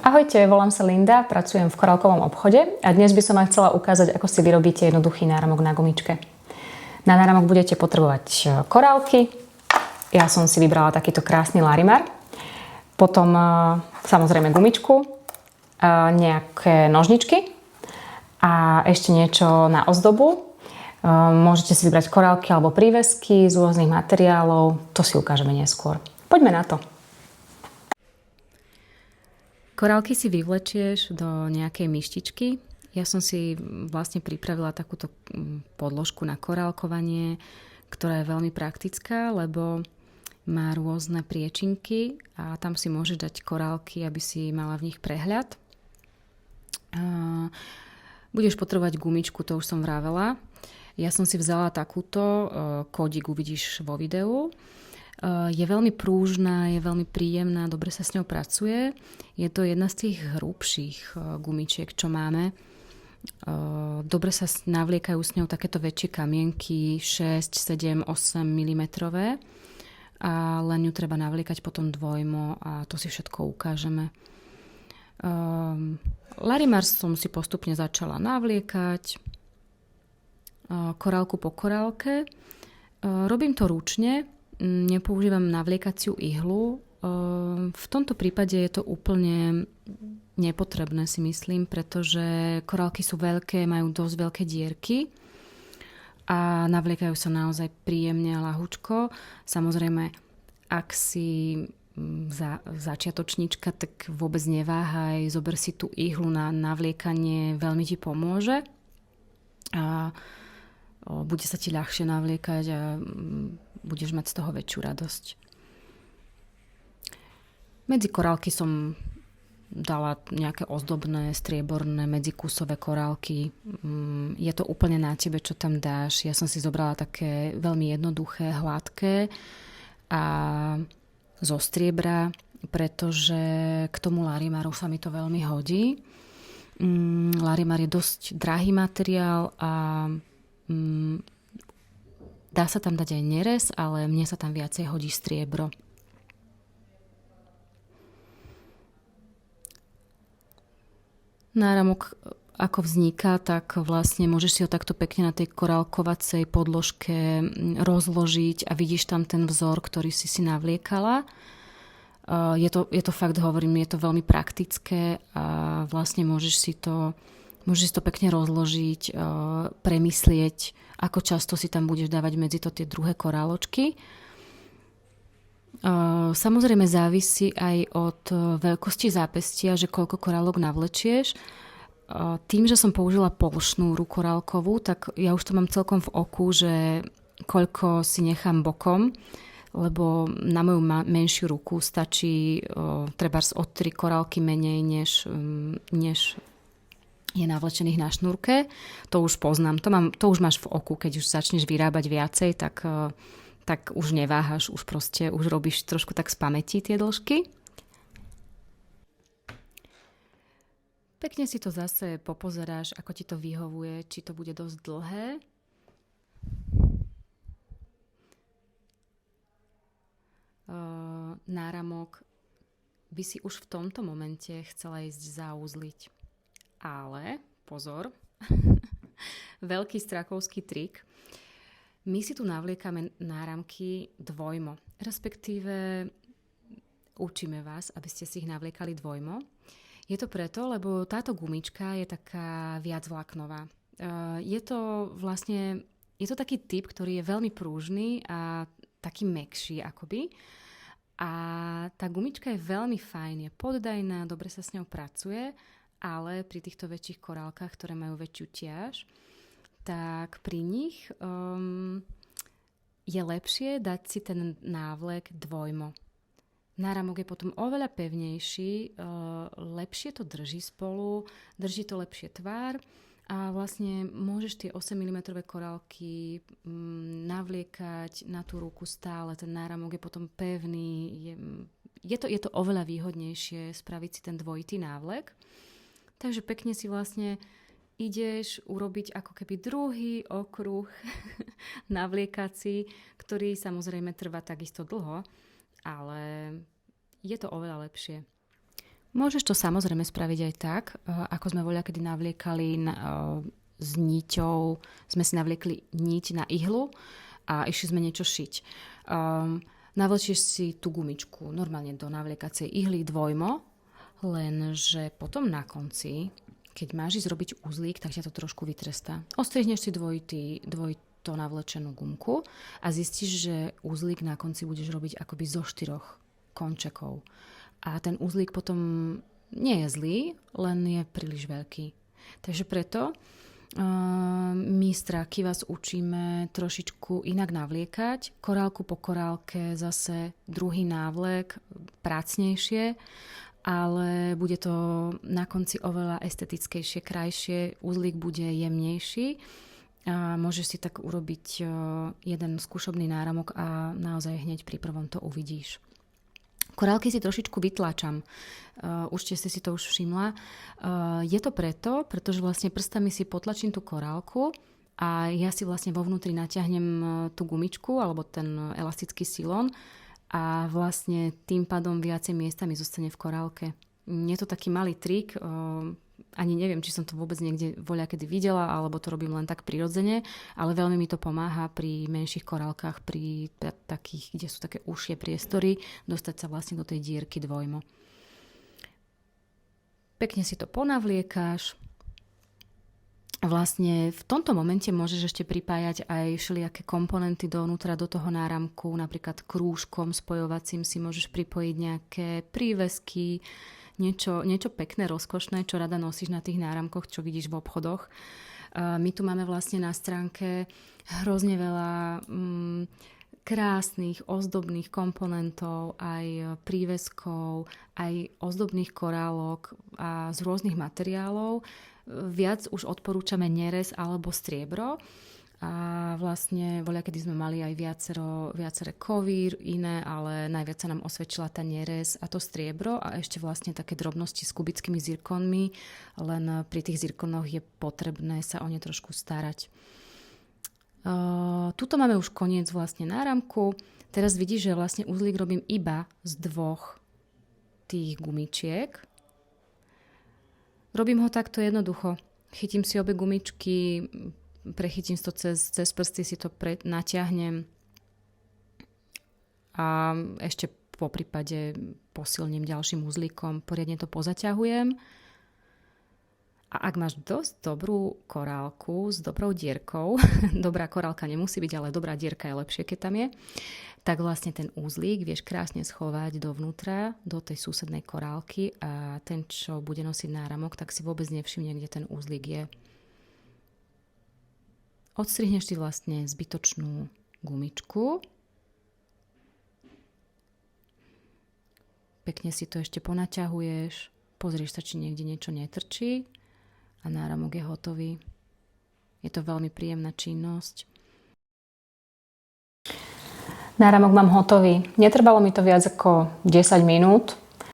Ahojte, volám sa Linda, pracujem v korálkovom obchode a dnes by som vám chcela ukázať, ako si vyrobíte jednoduchý náramok na gumičke. Na náramok budete potrebovať korálky. Ja som si vybrala takýto krásny Larimar. Potom samozrejme gumičku, nejaké nožničky a ešte niečo na ozdobu. Môžete si vybrať korálky alebo prívesky z rôznych materiálov. To si ukážeme neskôr. Poďme na to. Korálky si vyvlečieš do nejakej myštičky. Ja som si vlastne pripravila takúto podložku na korálkovanie, ktorá je veľmi praktická, lebo má rôzne priečinky a tam si môžeš dať korálky, aby si mala v nich prehľad. Budeš potrebovať gumičku, to už som vravela. Ja som si vzala takúto, kódik uvidíš vo videu. Je veľmi prúžna, je veľmi príjemná, dobre sa s ňou pracuje. Je to jedna z tých hrubších gumičiek, čo máme. Dobre sa navliekajú s ňou takéto väčšie kamienky, 6, 7, 8 mm. A len ju treba navliekať potom dvojmo a to si všetko ukážeme. Larimar som si postupne začala navliekať, korálku po korálke. Robím to ručne, nepoužívam navliekaciu ihlu. V tomto prípade je to úplne nepotrebné, si myslím, pretože korálky sú veľké, majú dosť veľké dierky a navliekajú sa naozaj príjemne a ľahučko. Samozrejme, ak si začiatočníčka, tak vôbec neváhaj, zober si tú ihlu na navliekanie, veľmi ti pomôže a bude sa ti ľahšie navliekať a budeš mať z toho väčšiu radosť. Medzi korálky som dala nejaké ozdobné, strieborné, medzikusové korálky. Je to úplne na tebe, čo tam dáš. Ja som si zobrala také veľmi jednoduché, hladké a zo striebra, pretože k tomu Larimaru sa mi to veľmi hodí. Larimar je dosť drahý materiál a dá sa tam dať aj nerez, ale mne sa tam viacej hodí striebro. Náramok ako vzniká, tak vlastne môžeš si ho takto pekne na tej korálkovacej podložke rozložiť a vidíš tam ten vzor, ktorý si navliekala. Je to fakt, hovorím, je to veľmi praktické a vlastne môžeš si to pekne rozložiť, premyslieť, ako často si tam budeš dávať medzi to tie druhé koráločky. Samozrejme závisí aj od veľkosti zápestia, že koľko korálok navlečieš. Tým, že som použila polšnúru korálkovú, tak ja už to mám celkom v oku, že koľko si nechám bokom, lebo na moju menšiu ruku stačí trebárs od 3 korálky menej, než je navlečených na šnúrke. To už poznám. To už máš v oku, keď už začneš vyrábať viacej, tak už neváhaš, už robíš trošku tak z pamäti tie dĺžky. Pekne si to zase popozeráš, ako ti to vyhovuje, či to bude dosť dlhé. Náramok by si už v tomto momente chcela ísť zaúzliť. Ale, pozor, veľký strakovský trik. My si tu navliekame náramky dvojmo. Respektíve učíme vás, aby ste si ich navliekali dvojmo. Je to preto, lebo táto gumička je taká viac vláknová. Je to taký typ, ktorý je veľmi prúžny a taký mäkší akoby. A tá gumička je veľmi fajn, je poddajná, dobre sa s ňou pracuje, ale pri týchto väčších korálkach, ktoré majú väčšiu ťaž, tak pri nich je lepšie dať si ten návlek dvojmo. Náramok je potom oveľa pevnejší, lepšie to drží spolu, drží to lepšie tvár a vlastne môžeš tie 8 mm korálky navliekať na tú ruku stále. Ten náramok je potom pevný, je to oveľa výhodnejšie spraviť si ten dvojitý návlek. Takže pekne si vlastne ideš urobiť ako keby druhý okruh navliekací, ktorý samozrejme trvá takisto dlho, ale je to oveľa lepšie. Môžeš to samozrejme spraviť aj tak, ako sme voľakedy navliekali s niťou, sme si navliekli niť na ihlu a išli sme niečo šiť. Navlečíš si tú gumičku normálne do navliekacej ihly dvojmo, lenže potom na konci, keď máš ísť robiť uzlík, tak ťa to trošku vytrestá. Ostrihneš si dvojito navlečenú gumku a zistíš, že uzlík na konci budeš robiť akoby zo 4 končekov. A ten uzlík potom nie je zlý, len je príliš veľký. Takže preto my stráky vás učíme trošičku inak navliekať. Korálku po korálke zase druhý návlek, prácnejšie, ale bude to na konci oveľa estetickejšie, krajšie. Uzlík bude jemnejší a môžeš si tak urobiť jeden skúšobný náramok a naozaj hneď pri prvom to uvidíš. Korálky si trošičku vytláčam. Určite ste si to už všimla. Je to pretože vlastne prstami si potlačím tú korálku a ja si vlastne vo vnútri natiahnem tú gumičku alebo ten elastický silón a vlastne tým pádom viacej miesta mi zostane v korálke. Je to taký malý trik, ani neviem, či som to vôbec niekde voľakedy videla, alebo to robím len tak prirodzene, ale veľmi mi to pomáha pri menších korálkach, pri takých, kde sú také užšie priestory, dostať sa vlastne do tej dierky dvojmo. Pekne si to ponavliekáš. Vlastne v tomto momente môžeš ešte pripájať aj všelijaké komponenty dovnútra do toho náramku, napríklad krúžkom spojovacím si môžeš pripojiť nejaké prívesky, niečo pekné, rozkošné, čo rada nosíš na tých náramkoch, čo vidíš v obchodoch. My tu máme vlastne na stránke hrozne veľa krásnych, ozdobných komponentov, aj príveskov, aj ozdobných korálok a z rôznych materiálov. Viac už odporúčame nerez alebo striebro. A vlastne voľakedy sme mali aj viaceré kovy iné, ale najviac sa nám osvedčila tá nerez a to striebro a ešte vlastne také drobnosti s kubickými zirkonmi, len pri tých zirkonoch je potrebné sa o ne trošku starať. Tuto máme už koniec vlastne náramku. Teraz vidíš, že vlastne uzlík robím iba z 2 tých gumičiek. Robím ho takto jednoducho. Chytím si obe gumičky, prechytím to cez prsty, si to natiahnem a ešte po prípade posilním ďalším uzlíkom, poriadne to pozaťahujem. A ak máš dosť dobrú korálku s dobrou dierkou, dobrá korálka nemusí byť, ale dobrá dierka je lepšie, keď tam je, tak vlastne ten uzlík vieš krásne schovať dovnútra, do tej susednej korálky a ten, čo bude nosiť náramok, tak si vôbec nevšimne, kde ten uzlík je. Odstrihneš si vlastne zbytočnú gumičku. Pekne si to ešte ponaťahuješ. Pozrieš sa, či niekde niečo netrčí. A náramok je hotový. Je to veľmi príjemná činnosť. Náramok mám hotový. Netrvalo mi to viac ako 10 minút.